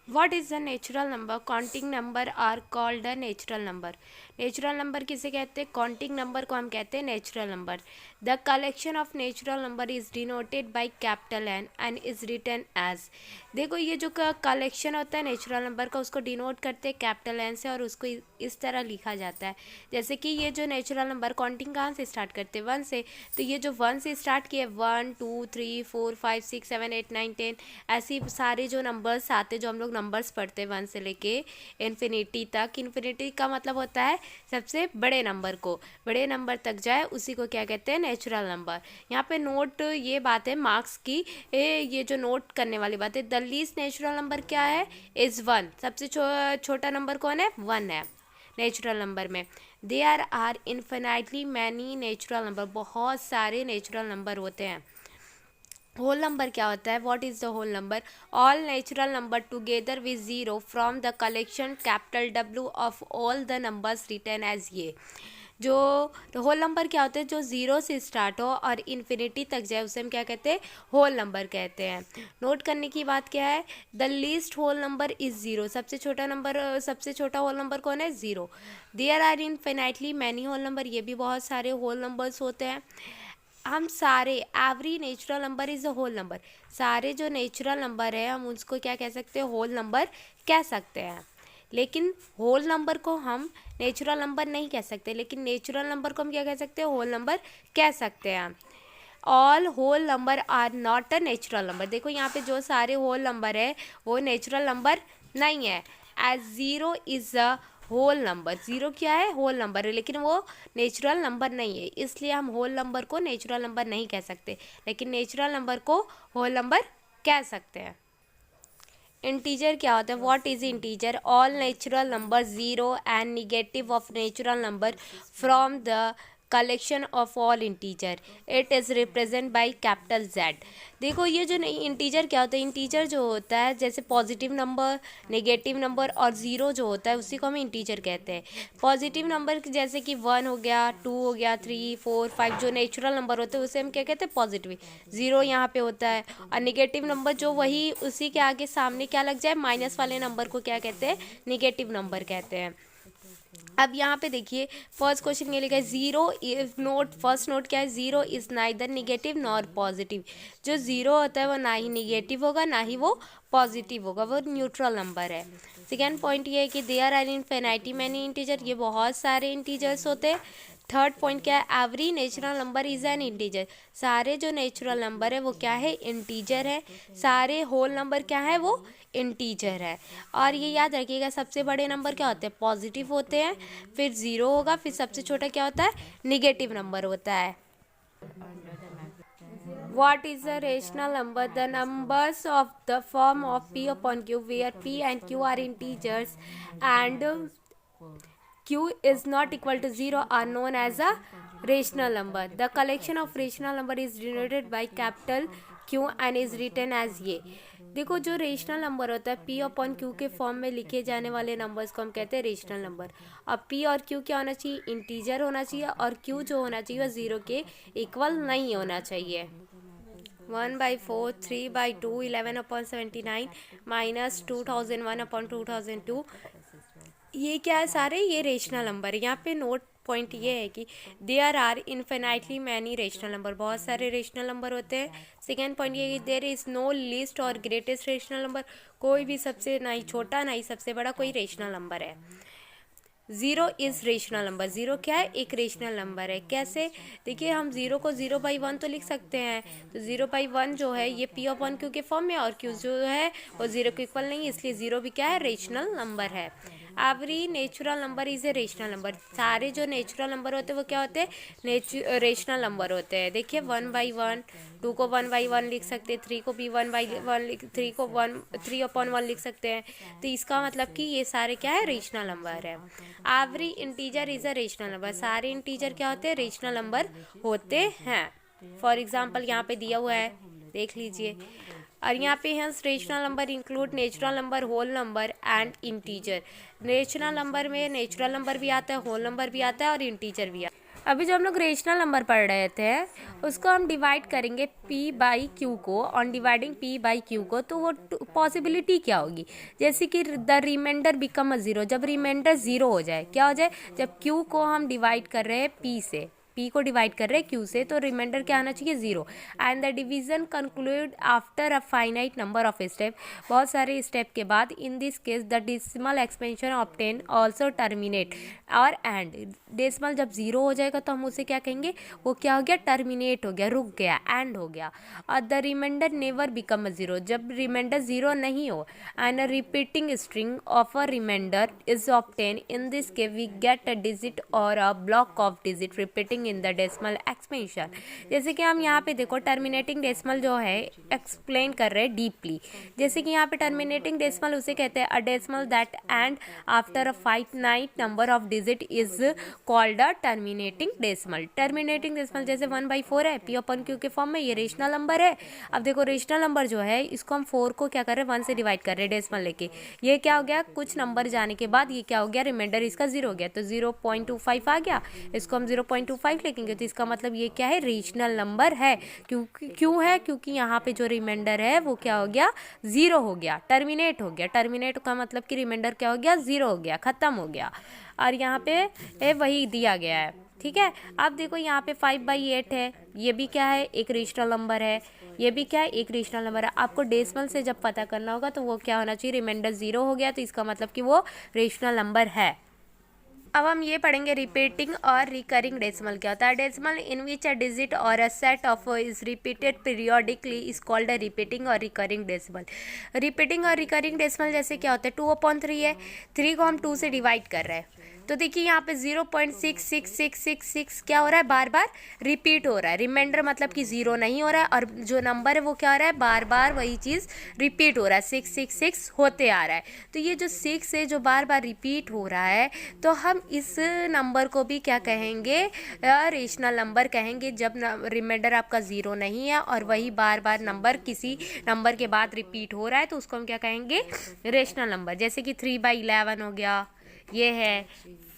What is the natural number? Counting number are called a natural number. Natural number किसे कहते हैं? Counting number को हम कहते हैं natural number. The collection of natural number is denoted by capital N and is written as. देखो ये जो कलेक्शन होता है नेचुरल नंबर का उसको डिनोट करते हैं कैपिटल एन से और उसको इस तरह लिखा जाता है. जैसे कि ये जो नेचुरल नंबर काउंटिंग कहाँ से स्टार्ट करते हैं? वन से. तो ये जो वन से स्टार्ट किए 1 2 3 4 5 6 7 8 9 10 ऐसी सारे जो नंबर्स आते हैं जो हम लोग नंबर्स पढ़ते हैं वन से लेके इन्फिनिटी तक. इन्फिनिटी का मतलब होता है सबसे बड़े नंबर को बड़े नंबर तक जाए उसी को क्या कहते हैं? Natural number. यहाँ पे नोट ये बात है मार्क्स की. ये जो नोट करने वाली बात है द लीस्ट नेचुरल नंबर क्या है? Is one. सबसे छोटा नंबर कौन है? वन है नेचुरल नंबर में. There are infinitely many natural number. बहुत सारे नेचुरल नंबर होते हैं. होल नंबर क्या होता है? What is the whole number? All natural number together with zero from the collection capital W of all the numbers written as ये. जो whole number क्या होते हैं? जो ज़ीरो से स्टार्ट हो और इन्फिनिटी तक जाए उसे हम क्या कहते हैं? होल नंबर कहते हैं. नोट करने की बात क्या है? The least whole number is zero. सबसे छोटा नंबर सबसे छोटा होल नंबर कौन है? Zero. There are infinitely many whole number. ये भी बहुत सारे होल नंबर्स होते हैं. हम सारे every natural number is a whole number. सारे जो नेचुरल नंबर है हम उसको क्या कह सकते हैं? होल नंबर कह सकते हैं. लेकिन होल नंबर को हम नेचुरल नंबर नहीं कह सकते. लेकिन नेचुरल नंबर को हम क्या कह सकते हैं? होल नंबर कह सकते हैं. All whole number are not a natural number. देखो यहाँ पे जो सारे होल नंबर है वो नेचुरल नंबर नहीं है. As zero is a whole number. Zero क्या है? होल नंबर है लेकिन वो नेचुरल नंबर नहीं है. इसलिए हम होल नंबर को नेचुरल नंबर नहीं कह सकते लेकिन नेचुरल नंबर को होल नंबर कह सकते हैं. इंटीजर क्या होता है? What is integer? All natural number zero and negative of natural number from the collection of all integer. It is represent by capital Z. देखो ये जो इंटीजर क्या होता है? इंटीजर जो होता है जैसे पॉजिटिव नंबर नेगेटिव नंबर और ज़ीरो जो होता है उसी को हम इंटीजर कहते हैं. पॉजिटिव नंबर जैसे कि 1 हो गया 2 हो गया 3 4 5 जो नेचुरल नंबर होते हैं उसे हम क्या कहते हैं? पॉजिटिव. ज़ीरो यहाँ पे होता है. और निगेटिव नंबर जो वही उसी के आगे सामने क्या लग जाए? माइनस वाले नंबर को क्या कहते हैं? निगेटिव नंबर कहते हैं. अब यहाँ पे देखिए फर्स्ट क्वेश्चन ये लिखा है zero if not. First note क्या है? Zero is neither negative nor positive. जो ज़ीरो होता है वो ना ही निगेटिव होगा ना ही वो पॉजिटिव होगा. वो न्यूट्रल नंबर है. सेकेंड पॉइंट ये है कि there are infinity many integer. ये बहुत सारे इंटीजर्स होते हैं. थर्ड पॉइंट क्या है? Every natural number is an integer. सारे जो नेचुरल नंबर है वो क्या है? इंटीजर है. सारे होल नंबर क्या है? वो इंटीजर है. और ये याद रखिएगा सबसे बड़े नंबर क्या होते हैं? पॉजिटिव होते हैं. फिर ज़ीरो होगा. फिर सबसे छोटा क्या होता है? निगेटिव नंबर होता है. What is a rational number? The numbers of the form of p upon q where p and q are integers and q is not equal to 0 are known as a rational number. The collection of rational number is denoted by capital Q and is written as ये. देखो जो rational number होता है p upon q के form में लिखे जाने वाले नंबर्स को हम कहते हैं रेशनल नंबर. अब p और q क्या होना चाहिए? इंटीजर होना चाहिए और q जो होना चाहिए वह ज़ीरो के इक्वल नहीं होना चाहिए. 1/4 3/2 11/79 माइनस 2001/2002. ये क्या है? सारे ये रेशनल नंबर. यहाँ पे नोट पॉइंट ये है कि there are infinitely many rational number. बहुत सारे रेशनल नंबर होते हैं. सेकेंड पॉइंट ये कि देयर इज़ नो लीस्ट और ग्रेटेस्ट रेशनल नंबर. कोई भी सबसे ना ही छोटा ना ही सबसे बड़ा कोई रेशनल नंबर है. Zero is rational number. Zero क्या है? एक रेशनल नंबर है. कैसे? देखिए हम ज़ीरो को 0/1 तो लिख सकते हैं. तो 0/1 जो है ये p अपॉन q के फॉर्म में और q जो है वो ज़ीरो के इक्वल नहीं है इसलिए ज़ीरो भी क्या है? रेशनल नंबर है. Every natural number is a rational number. सारे जो नेचुरल नंबर होते हैं वो क्या होते हैं? रेशनल नंबर होते हैं. देखिए 1/1 2 को 1/1 लिख सकते हैं. 3 को भी 1/1 3 को 3/1 लिख सकते हैं. तो इसका मतलब कि ये सारे क्या है? रेशनल नंबर है. Every integer is a rational number. सारे इंटीजर क्या होते हैं? रेशनल नंबर होते हैं. फॉर एग्जाम्पल यहाँ पे दिया हुआ है देख लीजिए. और यहाँ पे hence rational number include natural number whole number and integer. Natural number में नेचुरल नंबर भी आता है होल नंबर भी आता है और इंटीजर भी आता है. अभी जो हम लोग रेशनल नंबर पढ़ रहे थे उसको हम डिवाइड करेंगे p बाई क्यू को, on dividing p by q को, तो वो पॉसिबिलिटी क्या होगी, जैसे कि the remainder become a zero, जब रिमाइंडर ज़ीरो हो जाए, क्या हो जाए, जब q को हम डिवाइड कर रहे हैं p से, p को डिवाइड कर रहे हैं q से, तो रिमाइंडर क्या आना चाहिए, zero. And the division conclude after a finite number of step, बहुत सारे स्टेप के बाद, इन this case the decimal expansion obtain also terminate, और एंड डेसिमल जब ज़ीरो हो जाएगा तो हम उसे क्या कहेंगे, वो क्या हो गया, टर्मिनेट हो गया, रुक गया, एंड हो गया। और the remainder never become a zero, जब रिमाइंडर ज़ीरो नहीं हो, and a repeating string of a remainder is obtain, in this case we get a digit और a block of digit repeating in the decimal expansion. जैसे कि हम यहाँ पे देखो टर्मिनेटिंग डेसिमल जो है एक्सप्लेन कर रहे हैं डीपली। जैसे कि यहाँ पे टर्मिनेटिंग डेसिमल उसे कहते हैं a decimal that and after a finite number of digit is called a terminating decimal. Terminating decimal जैसे 1/4 है, पी अपन क्यू के फॉर्म में, ये रेशनल नंबर है। अब देखो रेशनल नंबर जो है इसको हम 4 को क्या कर रहे हैं, 1 से डिवाइड कर रहे हैं डेसिमल लेके। ये क्या हो गया, कुछ नंबर जाने के बाद ये क्या हो गया, रिमाइंडर इसका 0 हो गया, तो 0.25 आ गया, इसको हम 0.25 लिखेंगे, तो इसका मतलब ये क्या है, रेशनल नंबर है। क्यों है, क्योंकि यहाँ पे जो रिमाइंडर है वो क्या हो गया, 0 हो गया, टर्मिनेट हो गया। टर्मिनेट का मतलब कि रिमाइंडर क्या हो गया, 0 हो गया, खत्म हो गया। और यहाँ पे वही दिया गया है, ठीक है। अब देखो यहाँ पे 5/8 है, ये भी क्या है, एक रेशनल नंबर है, ये भी क्या है, एक रेशनल नंबर है। आपको डेसिमल से जब पता करना होगा तो वो क्या होना चाहिए, रिमाइंडर 0 हो गया, तो इसका मतलब कि वो रेशनल नंबर है। अब हम ये पढ़ेंगे रिपीटिंग और रिकरिंग डेसिमल क्या होता है। Decimal in which a digit और a set of is repeated periodically is called a repeating और रिकरिंग डेसिमल। रिपीटिंग और रिकरिंग डेसिमल जैसे क्या होता है, 2/3 है, 3 को हम 2 से डिवाइड कर रहे हैं, तो देखिए यहाँ पे 0.66666 क्या हो रहा है, बार बार रिपीट हो रहा है। रिमाइंडर मतलब कि 0 नहीं हो रहा है, और जो नंबर है वो क्या हो रहा है, बार बार वही चीज़ रिपीट हो रहा है, 666 होते आ रहा है। तो ये जो 6 है जो बार बार रिपीट हो रहा है, तो हम इस नंबर को भी क्या कहेंगे, रेशनल नंबर कहेंगे। जब रिमाइंडर आपका 0 नहीं है और वही बार बार नंबर किसी नंबर के बाद रिपीट हो रहा है, तो उसको हम क्या कहेंगे, रेशनल नंबर। जैसे कि 3/11 हो गया, ये है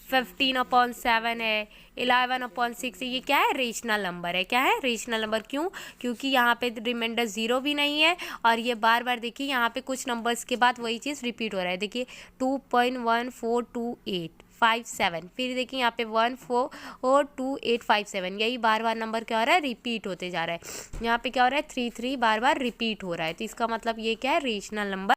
15/7 है, 11/6 है, ये क्या है, रेशनल नंबर है। क्या है, रेशनल नंबर। क्यों, क्योंकि यहाँ पे रिमाइंडर 0 भी नहीं है, और ये बार बार देखिए यहाँ पे कुछ नंबर्स के बाद वही चीज़ रिपीट हो रहा है। देखिए 2.142857, फिर देखिए यहाँ पे 142857, यही बार बार नंबर क्या हो रहा है, रिपीट होते जा रहा है। यहाँ पे क्या हो रहा है, 33 बार बार रिपीट हो रहा है, तो इसका मतलब ये क्या है, रेशनल नंबर